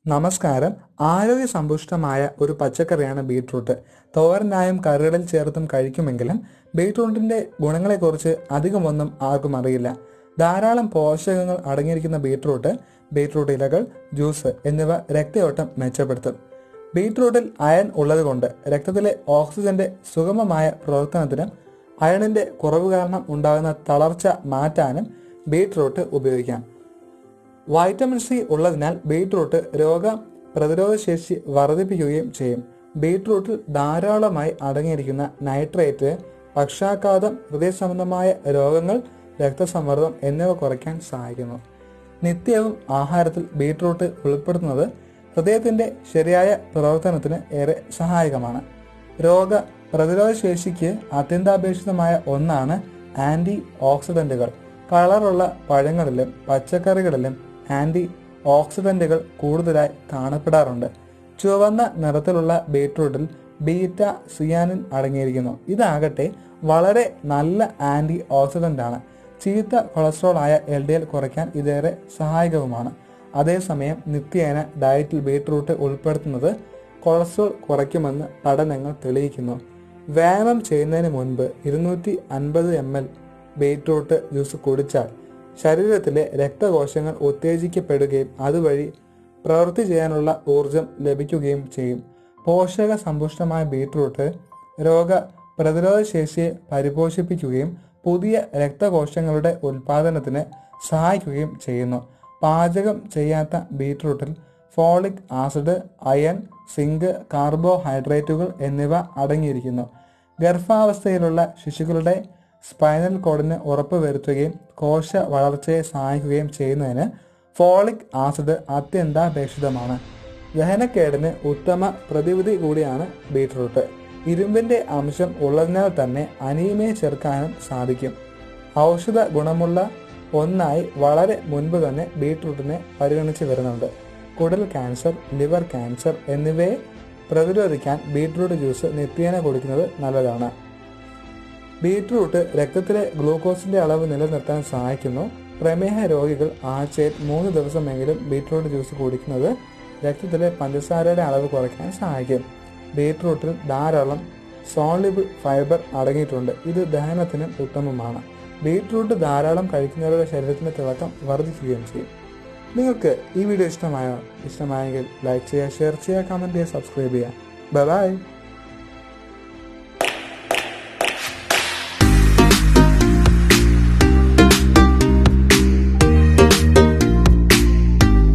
നമസ്കാരം. ആരോഗ്യസമ്പുഷ്ടമായ ഒരു പച്ചക്കറിയാണ് ബീട്രൂട്ട്. തോരനായും കറികളിൽ ചേർത്തും കഴിക്കുമെങ്കിലും ബീട്രൂട്ടിന്റെ ഗുണങ്ങളെക്കുറിച്ച് അധികമൊന്നും ആർക്കും അറിയില്ല. ധാരാളം പോഷകങ്ങൾ അടങ്ങിയിരിക്കുന്ന ബീട്രൂട്ട് ഇലകൾ, ജ്യൂസ് എന്നിവ രക്തയോട്ടം മെച്ചപ്പെടുത്തും. ബീട്രൂട്ടിൽ അയൺ ഉള്ളതുകൊണ്ട് രക്തത്തിലെ ഓക്സിജന്റെ സുഗമമായ പ്രവർത്തനത്തിനും അയണിന്റെ കുറവ് കാരണം ഉണ്ടാകുന്ന തളർച്ച മാറ്റാനും ബീട്രൂട്ട് ഉപയോഗിക്കാം. വൈറ്റമിൻ സി ഉള്ളതിനാൽ ബീട്രൂട്ട് രോഗ പ്രതിരോധ ശേഷി വർദ്ധിപ്പിക്കുകയും ചെയ്യും. ബീട്രൂട്ടിൽ ധാരാളമായി അടങ്ങിയിരിക്കുന്ന നൈട്രേറ്റ് പക്ഷാഘാതം, ഹൃദയ സംബന്ധമായ രോഗങ്ങൾ, രക്തസമ്മർദ്ദം എന്നിവ കുറയ്ക്കാൻ സഹായിക്കുന്നു. നിത്യവും ആഹാരത്തിൽ ബീട്രൂട്ട് ഉൾപ്പെടുത്തുന്നത് ഹൃദയത്തിന്റെ ശരിയായ പ്രവർത്തനത്തിന് ഏറെ സഹായകമാണ്. രോഗ പ്രതിരോധ ശേഷിക്ക് അത്യന്താപേക്ഷിതമായ ഒന്നാണ് ആന്റി ഓക്സിഡന്റുകൾ. കളറുള്ള പഴങ്ങളിലും പച്ചക്കറികളിലും ആന്റി ഓക്സിഡന്റുകൾ കൂടുതലായി കാണപ്പെടാറുണ്ട്. ചുവന്ന നിറത്തിലുള്ള ബീട്രൂട്ടിൽ ബീറ്റ സിയാനിൻ അടങ്ങിയിരിക്കുന്നു. ഇതാകട്ടെ വളരെ നല്ല ആന്റി ഓക്സിഡന്റ് ആണ്. ചീത്ത കൊളസ്ട്രോൾ ആയ LDL കുറയ്ക്കാൻ ഇതേറെ സഹായകവുമാണ്. അതേസമയം നിത്യേന ഡയറ്റിൽ ബീട്രൂട്ട് ഉൾപ്പെടുത്തുന്നത് കൊളസ്ട്രോൾ കുറയ്ക്കുമെന്ന് പഠനങ്ങൾ തെളിയിക്കുന്നു. വ്യായാമം ചെയ്യുന്നതിന് മുൻപ് 250 ml ബീട്രൂട്ട് ജ്യൂസ് കുടിച്ചാൽ ശരീരത്തിലെ രക്തകോശങ്ങൾ ഉത്തേജിക്കപ്പെടുകയും അതുവഴി പ്രവൃത്തി ചെയ്യാനുള്ള ഊർജം ലഭിക്കുകയും ചെയ്യും. പോഷക സമ്പുഷ്ടമായ ബീട്രൂട്ട് രോഗ പ്രതിരോധ ശേഷിയെ പരിപോഷിപ്പിക്കുകയും പുതിയ രക്തകോശങ്ങളുടെ ഉൽപാദനത്തിന് സഹായിക്കുകയും ചെയ്യുന്നു. പാചകം ചെയ്യാത്ത ബീട്രൂട്ടിൽ ഫോളിക് ആസിഡ്, അയൺ, സിങ്ക്, കാർബോഹൈഡ്രേറ്റുകൾ എന്നിവ അടങ്ങിയിരിക്കുന്നു. ഗർഭാവസ്ഥയിലുള്ള ശിശുക്കളുടെ സ്പൈനൽ കോഡിന് ഉറപ്പുവരുത്തുകയും കോശ വളർച്ചയെ സഹായിക്കുകയും ചെയ്യുന്നതിന് ഫോളിക് ആസിഡ് അത്യന്താപേക്ഷിതമാണ്. ദഹനക്കേടിന് ഉത്തമ പ്രതിവിധി കൂടിയാണ് ബീട്രൂട്ട്. ഇരുമ്പിന്റെ അംശം ഉള്ളതിനാൽ തന്നെ അനീമിയ ചെറുക്കാനും സാധിക്കും. ഔഷധ ഗുണമുള്ള ഒന്നായി വളരെ മുൻപ് തന്നെ ബീട്രൂട്ടിനെ പരിഗണിച്ചു വരുന്നുണ്ട്. കുടൽ ക്യാൻസർ, ലിവർ ക്യാൻസർ എന്നിവയെ പ്രതിരോധിക്കാൻ ബീട്രൂട്ട് ജ്യൂസ് നിത്യേന കുടിക്കുന്നത് നല്ലതാണ്. ബീട്രൂട്ട് രക്തത്തിലെ ഗ്ലൂക്കോസിന്റെ അളവ് നിലനിർത്താൻ സഹായിക്കുന്നു. പ്രമേഹ രോഗികൾ ആഴ്ചയിൽ 3 ദിവസമെങ്കിലും ബീട്രൂട്ട് ജ്യൂസ് കുടിക്കുന്നത് രക്തത്തിലെ പഞ്ചസാരയുടെ അളവ് കുറയ്ക്കാൻ സഹായിക്കും. ബീട്രൂട്ടിൽ ധാരാളം സോളിബിൾ ഫൈബർ അടങ്ങിയിട്ടുണ്ട്. ഇത് ദഹനത്തിനും ഉത്തമമാണ്. ബീട്രൂട്ട് ധാരാളം കഴിക്കുന്നവരുടെ ശരീരത്തിന്റെ തിളക്കം വർദ്ധിക്കുകയും ചെയ്യും. നിങ്ങൾക്ക് ഈ വീഡിയോ ഇഷ്ടമായെങ്കിൽ ലൈക്ക് ചെയ്യുക, ഷെയർ ചെയ്യുക, കമന്റ് ചെയ്യുക, സബ്സ്ക്രൈബ് ചെയ്യുക. ബൈ.